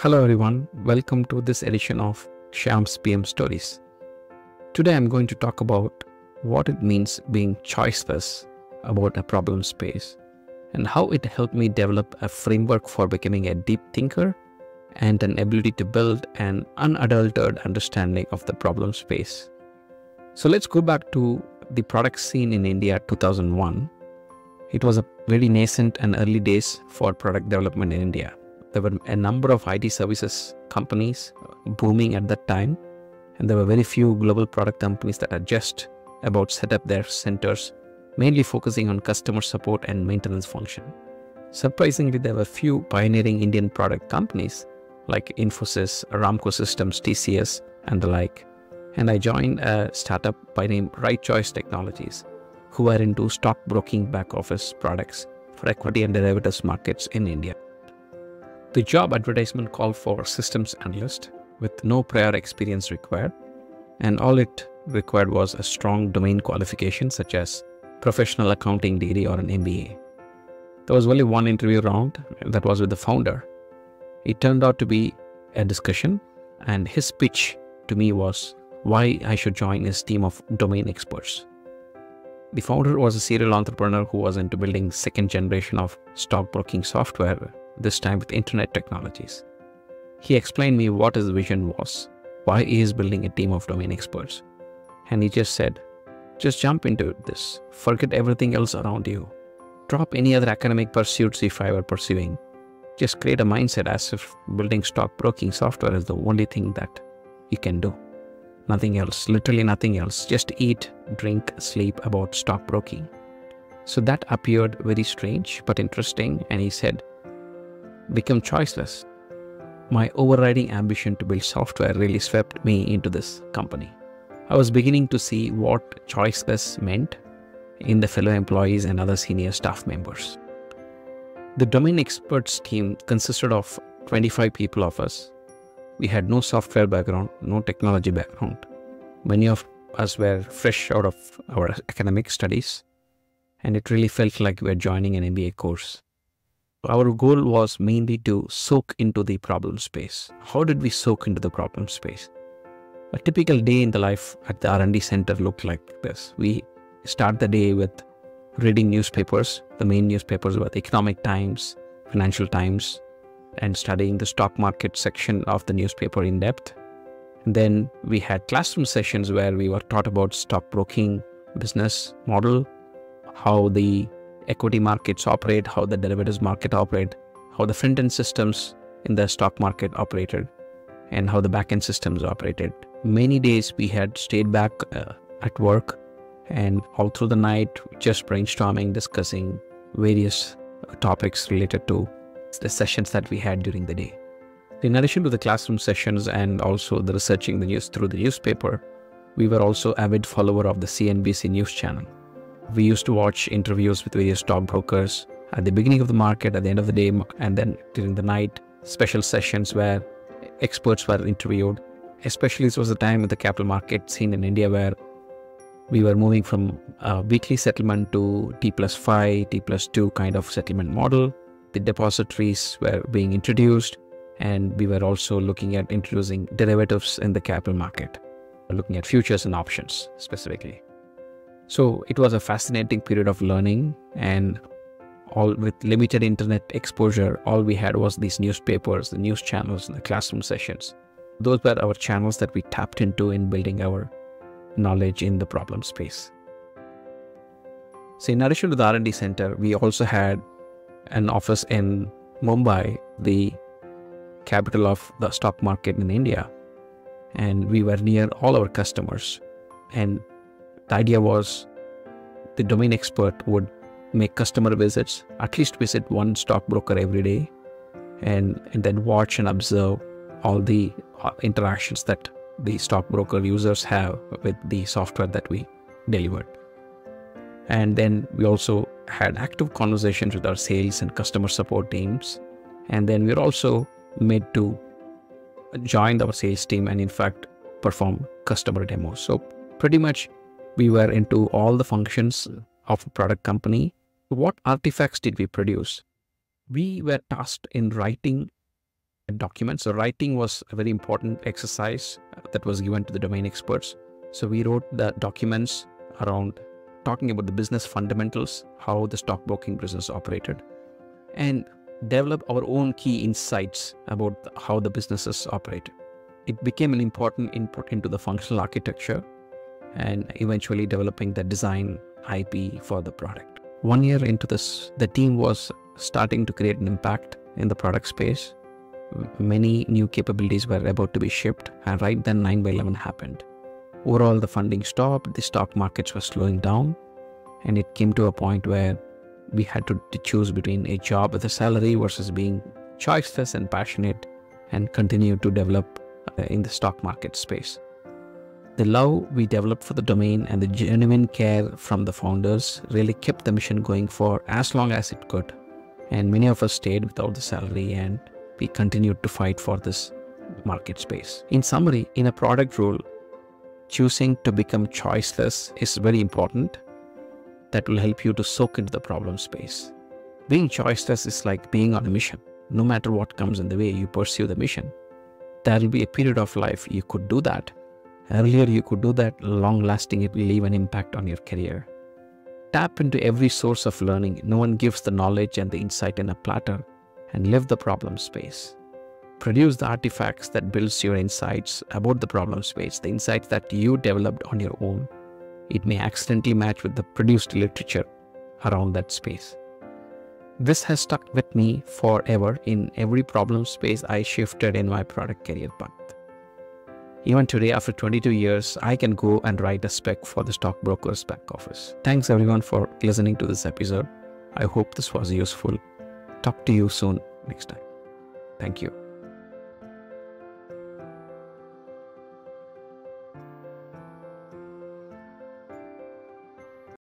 Hello everyone, welcome to this edition of Shyam's PM Stories. Today I'm going to talk about what it means being choiceless about a problem space and how it helped me develop a framework for becoming a deep thinker and an ability to build an unadulterated understanding of the problem space. So let's go back to the product scene in India 2001. It was a very nascent and early days for product development in India. There were a number of IT services companies booming at that time, and there were very few global product companies that had just about set up their centers, mainly focusing on customer support and maintenance function. Surprisingly, there were few pioneering Indian product companies like Infosys, Aramco Systems, TCS, and the like. And I joined a startup by name Right Choice Technologies, who are into stockbroking back office products for equity and derivatives markets in India. The job advertisement called for systems analyst with no prior experience required, and all it required was a strong domain qualification such as professional accounting degree or an MBA. There was only one interview round, and that was with the founder. It turned out to be a discussion, and his pitch to me was why I should join his team of domain experts. The founder was a serial entrepreneur who was into building second generation of stockbroking software, this time with internet technologies. He explained me what his vision was, why he is building a team of domain experts. And he just said, just jump into this, forget everything else around you. Drop any other academic pursuits if I were pursuing. Just create a mindset as if building stockbroking software is the only thing that you can do. Nothing else, literally nothing else. Just eat, drink, sleep about stockbroking. So that appeared very strange but interesting, and he said, become choiceless. My overriding ambition to build software really swept me into this company. I was beginning to see what choiceless meant in the fellow employees and other senior staff members. The domain experts team consisted of 25 people of us. We had no software background, no technology background. Many of us were fresh out of our academic studies, and it really felt like we were joining an MBA course. Our goal was mainly to soak into the problem space. How did we soak into the problem space? A typical day in the life at the R&D center looked like this. We start the day with reading newspapers. The main newspapers were the Economic Times, Financial Times, and studying the stock market section of the newspaper in depth. And then we had classroom sessions where we were taught about stockbroking business model, how the equity markets operate, how the derivatives market operate, how the front-end systems in the stock market operated, and how the back-end systems operated. Many days we had stayed back at work, and all through the night just brainstorming, discussing various topics related to the sessions that we had during the day. In addition to the classroom sessions and also the researching the news through the newspaper, we were also avid follower of the CNBC news channel. We used to watch interviews with various stockbrokers at the beginning of the market, at the end of the day, and then during the night, special sessions where experts were interviewed. Especially this was the time of the capital market scene in India where we were moving from weekly settlement to T+5, T+2 kind of settlement model. The depositories were being introduced, and we were also looking at introducing derivatives in the capital market, looking at futures and options specifically. So it was a fascinating period of learning, and all with limited internet exposure, all we had was these newspapers, the news channels, and the classroom sessions. Those were our channels that we tapped into in building our knowledge in the problem space. So in addition to the R&D center, we also had an office in Mumbai, the capital of the stock market in India, and we were near all our customers. And the idea was the domain expert would make customer visits, at least visit one stockbroker every day, and then watch and observe all the interactions that the stockbroker users have with the software that we delivered. And then we also had active conversations with our sales and customer support teams. And then we were also made to join our sales team and in fact perform customer demos. So pretty much we were into all the functions of a product company. What artifacts did we produce? We were tasked in writing documents. So writing was a very important exercise that was given to the domain experts. So we wrote the documents around talking about the business fundamentals, how the stockbroking business operated, and develop our own key insights about how the businesses operated. It became an important input into the functional architecture and eventually developing the design IP for the product. 1 year into this, the team was starting to create an impact in the product space. Many new capabilities were about to be shipped, and right then 9/11 happened. Overall, the funding stopped, the stock markets were slowing down, and it came to a point where we had to choose between a job with a salary versus being choiceless and passionate and continue to develop in the stock market space. The love we developed for the domain and the genuine care from the founders really kept the mission going for as long as it could. And many of us stayed without the salary, and we continued to fight for this market space. In summary, in a product role, choosing to become choiceless is very important. That will help you to soak into the problem space. Being choiceless is like being on a mission. No matter what comes in the way, you pursue the mission. There will be a period of life you could do that. Earlier you could do that, long lasting, it will leave an impact on your career. Tap into every source of learning. No one gives the knowledge and the insight in a platter, and live the problem space. Produce the artifacts that builds your insights about the problem space, the insights that you developed on your own. It may accidentally match with the produced literature around that space. This has stuck with me forever. In every problem space I shifted in my product career path. Even today, after 22 years, I can go and write a spec for the stockbroker's back office. Thanks everyone for listening to this episode. I hope this was useful. Talk to you soon next time. Thank you.